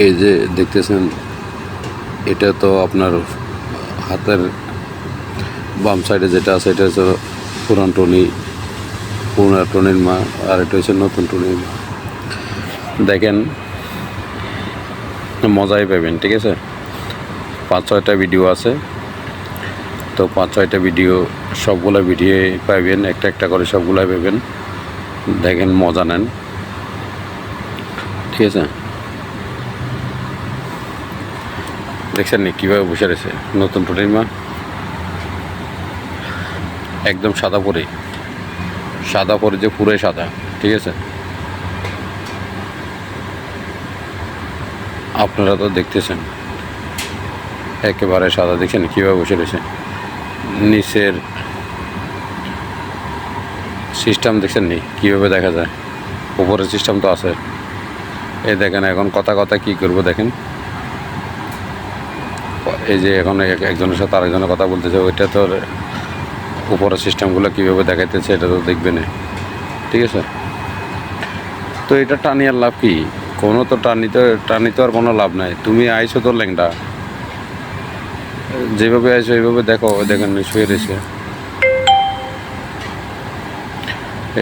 এই যে দেখতেছেন, এটা তো আপনার হাতের বাম সাইডে যেটা আছে এটা হচ্ছে পুরোনো টনির মা, আর এটা হচ্ছে নতুন টনির মা। দেখেন, মজাই পাবেন। ঠিক আছে, 5-6টা ভিডিও আছে, তো 5-6টা ভিডিও সবগুলো ভিডিও পাইবেন, একটা একটা করে সবগুলাই পাবেন। দেখেন, মজা নেন। ঠিক আছে, দেখছেন নি কীভাবে বসে রয়েছে নতুন টনির মা, একদম সাদা পরে যে পুরোই সাদা। ঠিক আছে, আপনারা তো দেখতেছেন একেবারে সাদা। দেখছেন কীভাবে বসে রয়েছে, নিচের সিস্টেম দেখছেন নি কীভাবে দেখা যায়, উপরের সিস্টেম তো আছে। এই দেখেন, এখন কথা কী করবো দেখেন, এই যে এখন একজনের সাথে আরেকজনের কথা বলতেছে, ওইটা তো উপরের সিস্টেমগুলো কীভাবে দেখাইতেছে এটা তো দেখবে না। ঠিক আছে, তো এটা টানি আর লাভ কি? কোনো তো টানিতে আর কোনো লাভ নাই। তুমি আইসো তো ল্যাংটা, যেভাবে আইসো এইভাবে দেখো। দেখেন শুয়ে রয়েছে,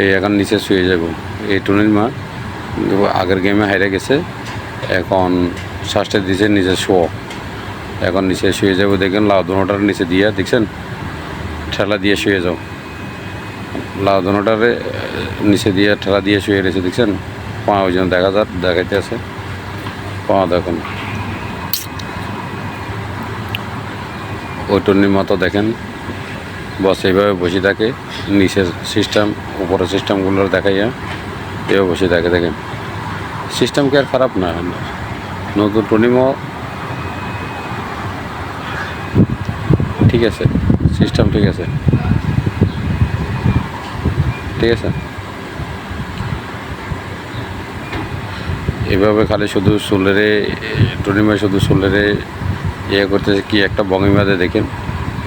এই এখন নিচে শুয়ে যাব। এই টুনির মা আগের গেমে হাইরে গেছে, এখন শ্বাসটা দিয়েছে নিচে শোয়, এখন নিচে শুয়ে যাবো। দেখেন লাউদনোটার নিচে দিয়ে, দেখছেন ঠেলা দিয়ে শুয়ে যাও, লাউদনোটারে নিচে দিয়ে ঠেলা দিয়ে শুয়ে রয়েছে। দেখছেন পা ওই জন্য দেখাইতে আছে পা। দেখুন ওই টুনির মতো দেখেন, বস এইভাবে বসে থাকে, নিচের সিস্টেম উপরের সিস্টেমগুলোর দেখাইয়া এভাবে বসে থাকে। দেখেন সিস্টেম কি আর খারাপ না, নতুন টনিমও ঠিক আছে, সিস্টেম ঠিক আছে। ঠিক আছে, এভাবে খালি শুধু চুলেরে টনিমা শুধু চুলেরে ইয়ে করতেছে, কি একটা ভঙ্গিমাতে দেখেন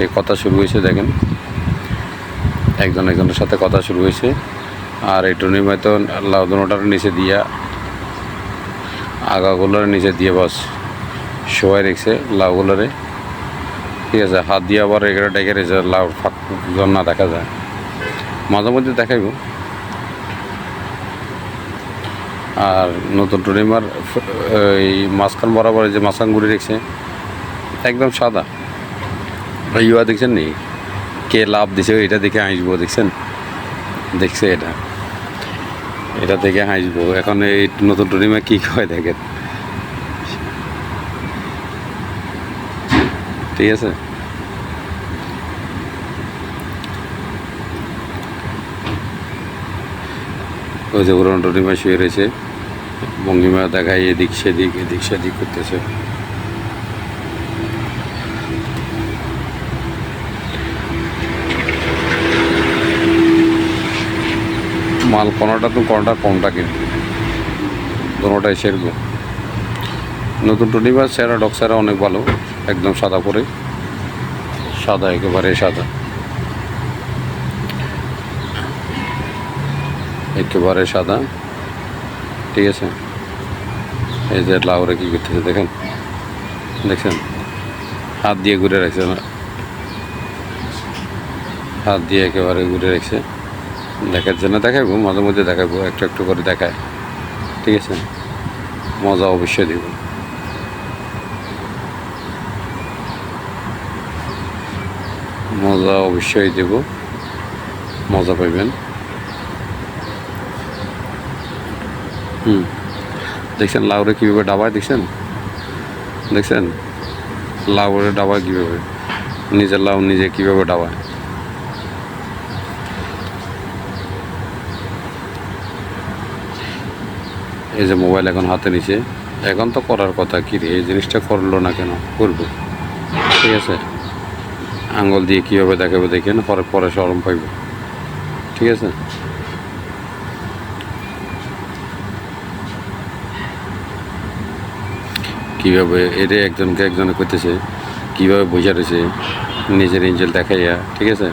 এই কথা শুরু হয়েছে। দেখেন একজনের সাথে কথা শুরু হয়েছে, আর এই টনিমায় তো লাউদনোটার নিচে দিয়া আগাগুলোর নিচে দিয়ে বস শোয়াই রেখেছে লাউগুলোরে। ঠিক আছে, হাত দিয়ে আবার এখানে ডেকে রেখেছে, লাউ ফাঁক না দেখা যায়, মাঝে মধ্যে দেখাইব। আর নতুন টনিমার এই মাঝখান বরাবর যে মাঝখান ঘুরে রেখেছে একদম সাদা। ইয়া দেখছেন নি কে লাভ দিছে, এটা দেখে হাসবো। দেখছে এটা দেখে হাসবো। এখন এই নতুন টনিমা কী কয় দেখেন। ঠিক আছে, ওই যে পুরনো টনিমা শুয়ে রয়েছে, ভঙ্গিমা দেখায় এদিক সেদিক করতেছে। মাল কোনোটা কমটা কিন্তু দুটোটাই সেরকম। নতুন টনিমা সেরা ডক্সারা অনেক ভালো, একদম সাদা পরে, সাদা একেবারে সাদা, একেবারে সাদা। ঠিক আছে, এই যে লাউরে কী করতেছে দেখছেন হাত দিয়ে ঘুরে রাখছে না, হাত দিয়ে একেবারে ঘুরে রাখছে। দেখার জন্য দেখাবো, মাঝে মধ্যে দেখাবো, একটু করে দেখায়। ঠিক আছে, মজা অবশ্যই দিব, মজা অবশ্যই দেব, মজা পাইবেন। দেখছেন লাউরে কীভাবে ডাবায়, দেখছেন লাউরে ডাবায় কীভাবে, নিজের লাউ নিজে কীভাবে ডাবায়। এই যে মোবাইল এখন হাতে নিছে, এখন তো করার কথা কি রে, এই জিনিসটা করলো না কেন, করবে। ঠিক আছে, আঙ্গুল দিয়ে কীভাবে দেখাবে দেখেন, পরে শরম পাইব। ঠিক আছে, কীভাবে এটা একজনে করতেছে, কীভাবে বোঝা রয়েছে নিজের ইঞ্জেল দেখাইয়া। ঠিক আছে,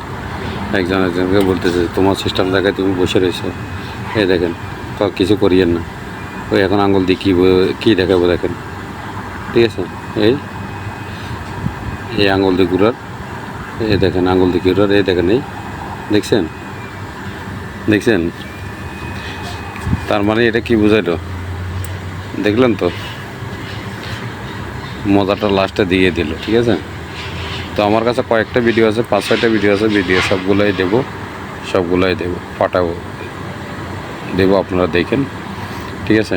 একজনকে বলতেছে তোমার সিস্টেম দেখায় তুমি বসে রয়েছে, এই দেখেন কিছু করিয়েন না। ওই এখন আঙ্গুল দিয়ে কী দেখাবো দেখেন। ঠিক আছে। এই এই আঙুল দিয়ে ঘুরার, এই দেখেন আঙুল দিয়ে ঘুরার, এই দেখেন, এই দেখছেন দেখছেন। তার মানে এটা কি বোঝাইলো দেখলেন তো, মজাটা লাস্টে দিয়ে দিল। ঠিক আছে। তো আমার কাছে কয়েকটা ভিডিও আছে, 5-6টা ভিডিও আছে, ভিডিও সবগুলোই দেবো, সবগুলোই দেবো, পাঠাবো, দেবো, আপনারা দেখেন। ঠিক আছে।